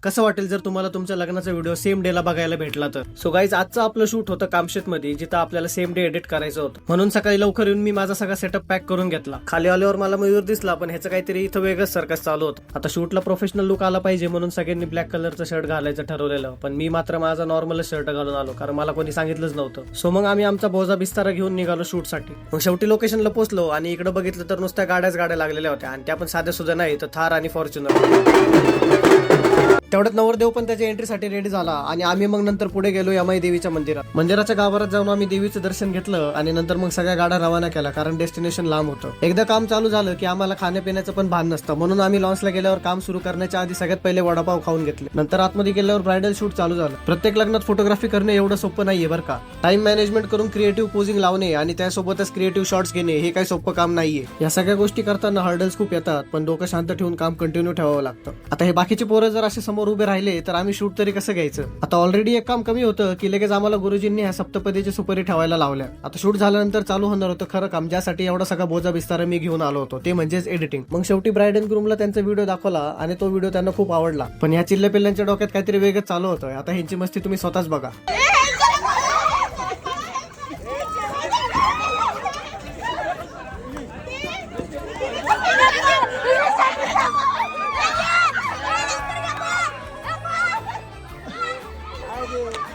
कसं वाटेल जर तुम्हाला तुमच्या लग्नाचा व्हिडिओ सेम डे ला बघायला भेटला तर. सो गाईज, आजचं आपलं शूट होतं कामशेत मध्ये, जिथं आपल्याला सेम डे एडिट करायचं होतं. म्हणून सकाळी लवकर येऊन मी माझा सगळा सेटअप पॅक करून घेतला. खाली आल्यावर मला मयूर दिसला, पण ह्याचं काहीतरी इथं वेगळंच सर्कस चालू होतं. आता शूटला प्रोफेशनल लुक आला पाहिजे म्हणून सगळ्यांनी ब्लॅक कलरचं शर्ट घालायचं ठरवलेलं, पण मी मात्र माझा नॉर्मल शर्ट घालून आलो, कारण मला कोणी सांगितलंच नव्हतं. सो मग आम्ही आमचा बोजा बिस्तारा घेऊन निघालो शूटसाठी. मग शेवटी लोकेशनला पोहोचलो आणि इकडे बघितलं तर नुसत्या गाड्या लागलेल्या होत्या, आणि त्या पण साध्या सुद्धा नाही, तर थार आणि फॉर्च्युनर. तेवढ्यात नवरदेव पण त्याच्या एंट्रीसाठी रेडी झाला आणि आम्ही मग नंतर पुढे गेलो यमाई देवीच्या मंदिरात. मंदिराच्या गाभाऱ्यात जाऊन आम्ही देवीचं दर्शन घेतलं आणि नंतर मग सगळ्या गाड्या रवाना केल्या, कारण डेस्टिनेशन लांब होतं. एकदा काम चालू झालं की आम्हाला खाण्यापिण्याचं पण भान नसतं, म्हणून आम्ही लॉन्चला गेल्यावर काम सुरू करण्याच्या आधी सगळ्यात पहिले वडापाव खाऊन घेतले. नंतर आतमध्ये गेल्यावर ब्रायडल शूट चालू झालं. प्रत्येक लग्नात फोटोग्राफी करणे एवढं सोपं नाहीये बरं का. टाइम मॅनेजमेंट करून क्रिएटिव्ह पोजिंग लावणे आणि त्यासोबतच क्रिएटिव्ह शॉट्स घेणे हे काही सोपं काम नाहीये. या सगळ्या गोष्टी करताना हर्डल्स खूप येतात, पण डोकं शांत ठेवून काम कंटिन्यू ठेवावं लागतं. आता हे बाकीचे पोरं जर असे समोर उभे राहिले तर आम्ही शूट तरी कसं घ्यायचं. आता ऑलरेडी एक काम कमी होतं की लगेच आम्हाला गुरुजींनी ह्या सप्तपदीची सुपारी ठेवायला लावल्या. आता शूट झाल्यानंतर चालू होणार होतं खरं काम, ज्यासाठी एवढा सगळा बोजा बिस्तारा मी घेऊन आलो होतो, ते म्हणजेच एडिटिंग. मग शेवटी ब्राईड अँड ग्रूमला त्यांचा व्हिडिओ दाखवला आणि तो व्हिडिओ त्यांना खूप आवडला, पण या चिल्ल्या पिल्ल्यांच्या डोक्यात काहीतरी वेगळंच चालू होतं. आता ह्यांची मस्ती तुम्ही स्वतःच बघा.